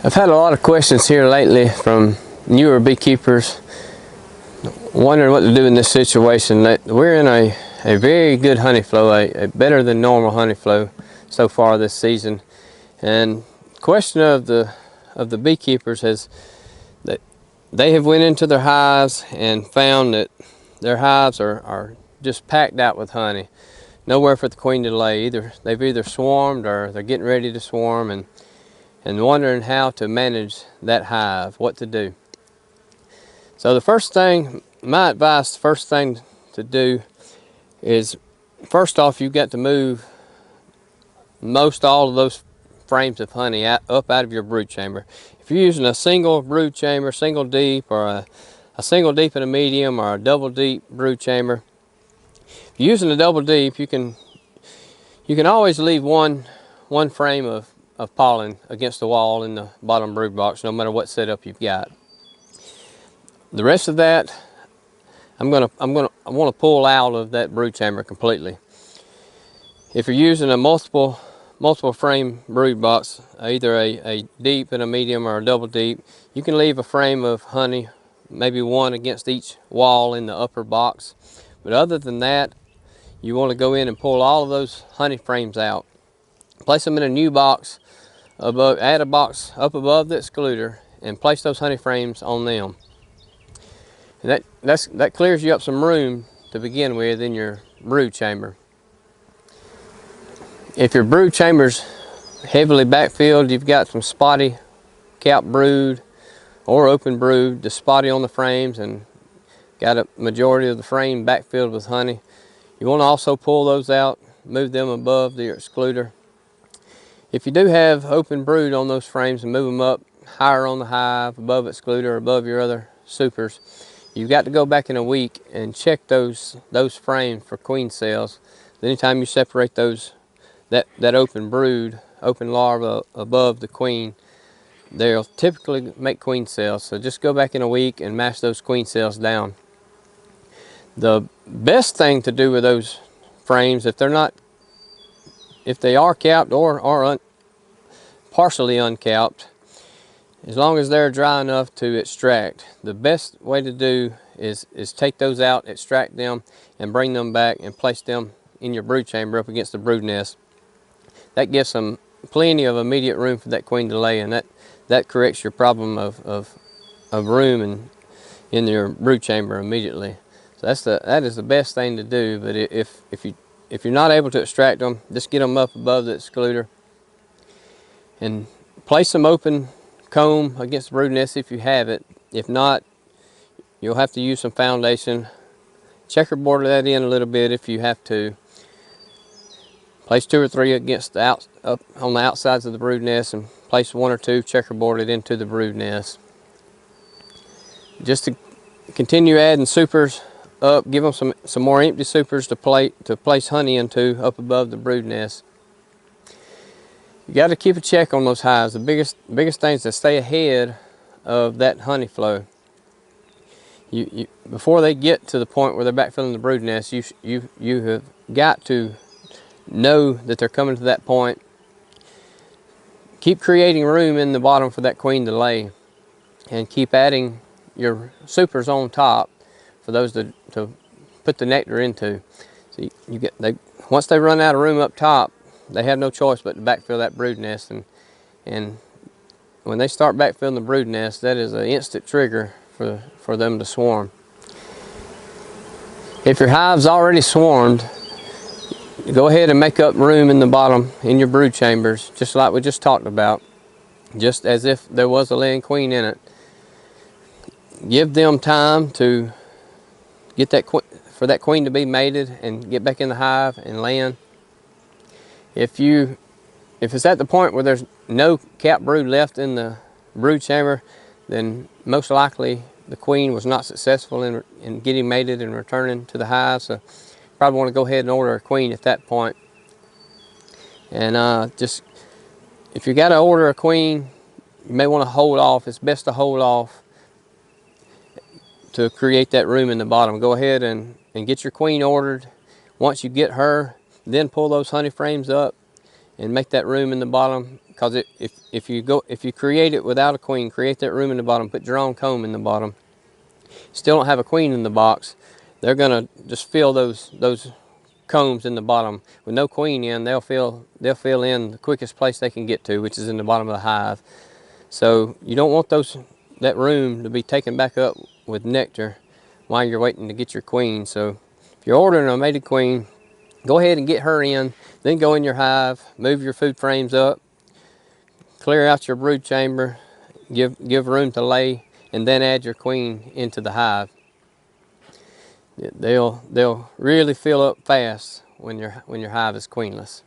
I've had a lot of questions here lately from newer beekeepers wondering what to do in this situation. We're in a very good honey flow, a better than normal honey flow so far this season. And the question of the beekeepers is that they have went into their hives and found that their hives are just packed out with honey. Nowhere for the queen to lay. They've either swarmed or they're getting ready to swarm, and wondering how to manage that hive, what to do. So the first thing, my advice, the first thing to do is, first off, you've got to move most all of those frames of honey up out of your brood chamber. If you're using a single brood chamber, single deep, or a single deep and a medium, or a double deep brood chamber, if you're using a double deep, you can always leave one frame of pollen against the wall in the bottom brood box, no matter what setup you've got. The rest of that, I want to pull out of that brood chamber completely. If you're using a multiple frame brood box, either a deep and a medium or a double deep, you can leave a frame of honey, maybe one against each wall in the upper box. But other than that, you want to go in and pull all of those honey frames out. Place them in a new box, add a box up above the excluder, and place those honey frames on them. And that clears you up some room to begin with in your brood chamber. If your brood chamber's heavily backfilled, you've got some spotty capped brood or open brood, just spotty on the frames, and got a majority of the frame backfilled with honey, you want to also pull those out, move them above the excluder. If you do have open brood on those frames, and move them up higher on the hive, above excluder, above your other supers, you've got to go back in a week and check those frames for queen cells. Anytime you separate that open brood, open larva above the queen, they'll typically make queen cells. So just go back in a week and mash those queen cells down. The best thing to do with those frames, if they are capped or partially uncapped, as long as they're dry enough to extract, the best way to do is take those out, extract them, and bring them back and place them in your brood chamber up against the brood nest. That gives them plenty of immediate room for that queen to lay, and that corrects your problem of room in your brood chamber immediately. So that is the best thing to do. But if you're not able to extract them, just get them up above the excluder and place some open comb against the brood nest if you have it. If not, you'll have to use some foundation. Checkerboard that in a little bit if you have to. Place 2 or 3 against up on the outsides of the brood nest, and place 1 or 2 checkerboarded into the brood nest. Just to continue adding supers up, give them some more empty supers to place honey into up above the brood nest. You got to keep a check on those hives. The biggest thing is to stay ahead of that honey flow. Before they get to the point where they're backfilling the brood nest, you have got to know that they're coming to that point. Keep creating room in the bottom for that queen to lay, and keep adding your supers on top for those to put the nectar into. So once they run out of room up top, they have no choice but to backfill that brood nest, and when they start backfilling the brood nest, that is an instant trigger for them to swarm. If your hive's already swarmed, go ahead and make up room in the bottom in your brood chambers, just like we just talked about, just as if there was a laying queen in it. Give them time to get for that queen to be mated and get back in the hive and land. If it's at the point where there's no capped brood left in the brood chamber, then most likely the queen was not successful in getting mated and returning to the hive. So probably want to go ahead and order a queen at that point. And just, if you got to order a queen, you may want to hold off. It's best to hold off to create that room in the bottom. Go ahead and get your queen ordered. Once you get her, then pull those honey frames up and make that room in the bottom, because if you create it without a queen, create that room in the bottom, put your own comb in the bottom, still don't have a queen in the box, they're gonna just fill those combs in the bottom with no queen in. They'll fill in the quickest place they can get to, which is in the bottom of the hive. So you don't want that room to be taken back up with nectar while you're waiting to get your queen. So if you're ordering a mated queen, go ahead and get her in, then go in your hive, move your food frames up, clear out your brood chamber, give room to lay, and then add your queen into the hive. They'll really fill up fast when your hive is queenless.